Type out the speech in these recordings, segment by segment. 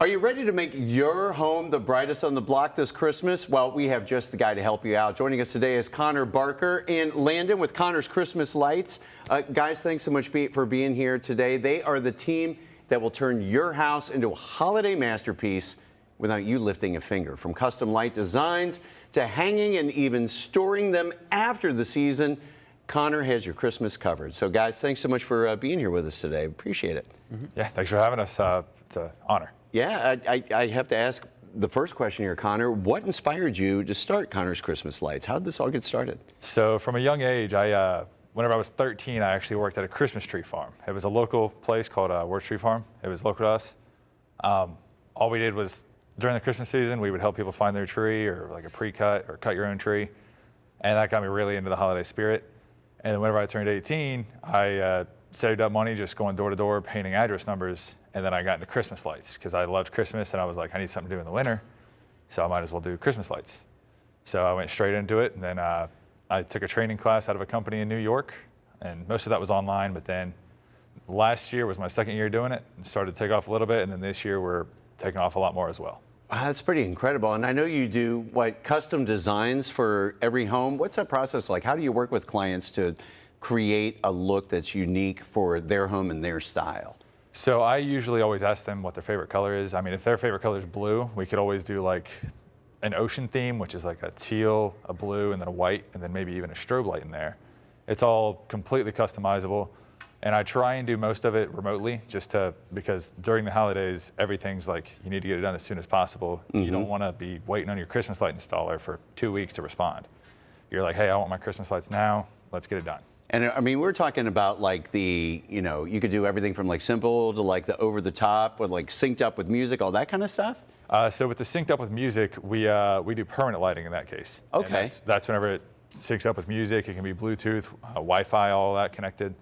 Are you ready to make your home the brightest on the block this Christmas? Well, we have just the guy to help you out. Joining us today is Conor Barker in Landon with Conor's Christmas Lights. Guys, thanks so much for being here today. They are the team that will turn your house into a holiday masterpiece without you lifting a finger. From custom light designs to hanging and even storing them after the season, Conor has your Christmas covered. So guys, thanks so much for being here with us today. Appreciate it. Yeah, thanks for having us. It's an honor. Yeah, I have to ask the first question here, Conor. What inspired you to start Conor's Christmas Lights? How did this all get started? So from a young age, whenever I was 13, I actually worked at a Christmas tree farm. It was a local place called Worth Tree Farm. It was local to us. All we did was, during the Christmas season, we would help people find their tree or like a pre-cut or cut your own tree. And that got me really into the holiday spirit. And then whenever I turned 18, I saved up money just going door to door, painting address numbers. And then I got into Christmas lights because I loved Christmas and I was like, I need something to do in the winter. So I might as well do Christmas lights. So I went straight into it. And then I took a training class out of a company in New York. And most of that was online. But then last year was my second year doing it and started to take off a little bit. And then this year we're taking off a lot more as well. Wow, that's pretty incredible. And I know you do custom designs for every home. What's that process like? How do you work with clients to create a look that's unique for their home and their style? So I usually always ask them what their favorite color is. I mean, if their favorite color is blue, we could always do like an ocean theme, which is like a teal, a blue, and then a white, and then maybe even a strobe light in there. It's all completely customizable. And I try and do most of it remotely because during the holidays, everything's like, you need to get it done as soon as possible. Mm-hmm. You don't want to be waiting on your Christmas light installer for 2 weeks to respond. You're like, hey, I want my Christmas lights now. Let's get it done. And I mean, we're talking about like you could do everything from like simple to like the over the top with like synced up with music, all that kind of stuff? So with the synced up with music, we do permanent lighting in that case. Okay. And that's whenever it syncs up with music. It can be Bluetooth, Wi-Fi, all that connected.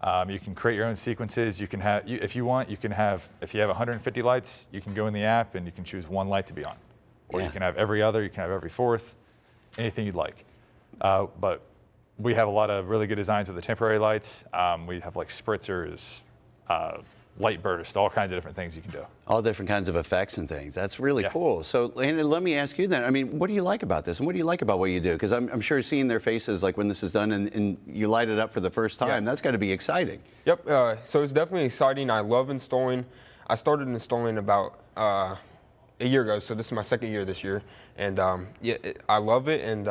You can create your own sequences. You can have, if you want, if you have 150 lights, you can go in the app and you can choose one light to be on. Or you can have every other, you can have every fourth, anything you'd like. But we have a lot of really good designs with the temporary lights. We have like spritzers, light bursts, all kinds of different things you can do. All different kinds of effects and things. That's really cool. So, Landon, let me ask you then. I mean, what do you like about this, and what do you like about what you do? Because I'm sure seeing their faces, like when this is done and you light it up for the first time, that's got to be exciting. Yep. So it's definitely exciting. I love installing. I started installing about a year ago, so this is my second year this year, and I love it. And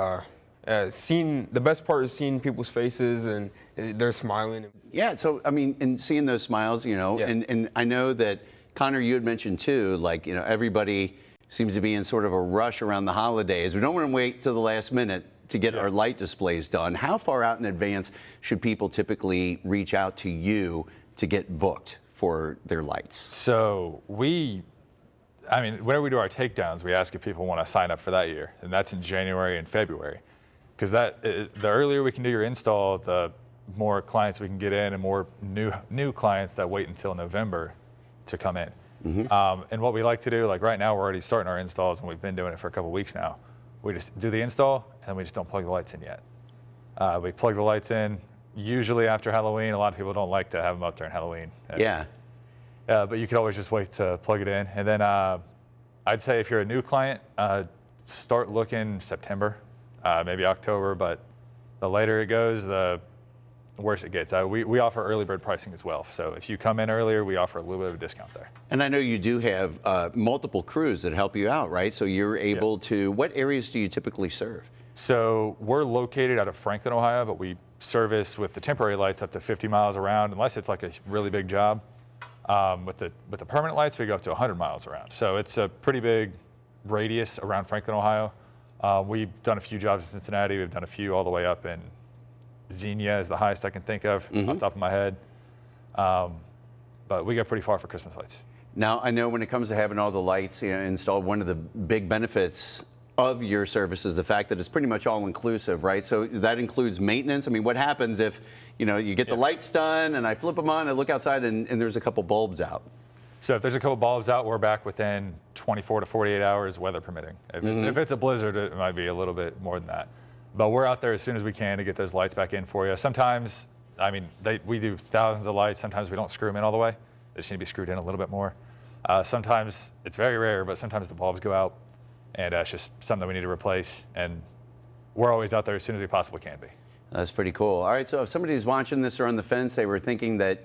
the best part is seeing people's faces and they're smiling. Yeah, so I mean, and seeing those smiles, and I know that, Conor, you had mentioned too, like, everybody seems to be in sort of a rush around the holidays. We don't want to wait till the last minute to get our light displays done. How far out in advance should people typically reach out to you to get booked for their lights? So whenever we do our takedowns, we ask if people want to sign up for that year, and that's in January and February. Because the earlier we can do your install, the more clients we can get in and more new clients that wait until November to come in. Mm-hmm. And what we like to do, like right now we're already starting our installs and we've been doing it for a couple weeks now. We just do the install and then we just don't plug the lights in yet. We plug the lights in usually after Halloween. A lot of people don't like to have them up during Halloween. But you could always just wait to plug it in. And then I'd say if you're a new client, start looking September. Maybe October, but the later it goes, the worse it gets. We offer early bird pricing as well. So if you come in earlier, we offer a little bit of a discount there. And I know you do have multiple crews that help you out, right? So you're able to, what areas do you typically serve? So we're located out of Franklin, Ohio, but we service with the temporary lights up to 50 miles around, unless it's like a really big job. With the permanent lights, we go up to 100 miles around. So it's a pretty big radius around Franklin, Ohio. We've done a few jobs in Cincinnati. We've done a few all the way up in Xenia is the highest I can think of off the top of my head. But we got pretty far for Christmas lights. Now, I know when it comes to having all the lights installed, one of the big benefits of your service is the fact that it's pretty much all inclusive, right? So that includes maintenance. I mean, what happens if, you get the lights done and I flip them on, I look outside and there's a couple bulbs out? So if there's a couple bulbs out, we're back within 24 to 48 hours, weather permitting. If it's a blizzard, it might be a little bit more than that. But we're out there as soon as we can to get those lights back in for you. Sometimes, we do thousands of lights. Sometimes we don't screw them in all the way. They just need to be screwed in a little bit more. Sometimes it's very rare, but sometimes the bulbs go out, and it's just something we need to replace. And we're always out there as soon as we possibly can be. That's pretty cool. All right, so if somebody's watching this or on the fence, they were thinking that,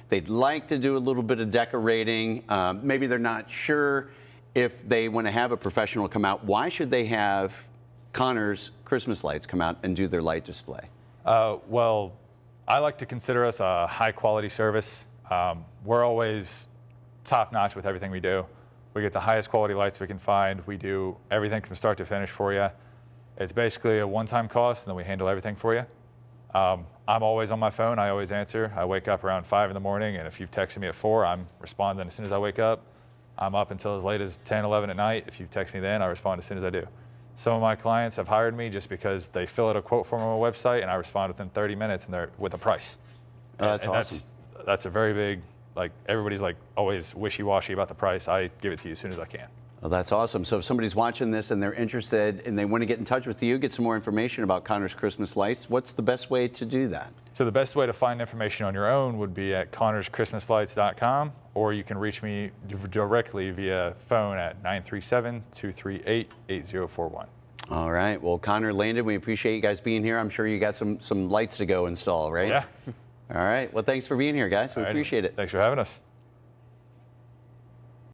they'd like to do a little bit of decorating. Maybe they're not sure if they want to have a professional come out. Why should they have Conor's Christmas lights come out and do their light display? Well, I like to consider us a high-quality service. We're always top-notch with everything we do. We get the highest quality lights we can find. We do everything from start to finish for you. It's basically a one-time cost, and then we handle everything for you. I'm always on my phone. I always answer. I wake up around 5 in the morning, and if you've texted me at 4, I'm responding as soon as I wake up. I'm up until as late as 10, 11 at night. If you text me then, I respond as soon as I do. Some of my clients have hired me just because they fill out a quote form on my website, and I respond within 30 minutes, and they're with a price. Oh, that's awesome. That's a very big, everybody's always wishy-washy about the price. I give it to you as soon as I can. Well, that's awesome. So if somebody's watching this and they're interested and they want to get in touch with you, get some more information about Conor's Christmas lights, what's the best way to do that? So the best way to find information on your own would be at conorschristmaslights.com, or you can reach me directly via phone at 937-238-8041. All right. Well, Conor, Landon, we appreciate you guys being here. I'm sure you got some lights to go install, right? Yeah. All right. Well, thanks for being here, guys. We appreciate it. Thanks for having us.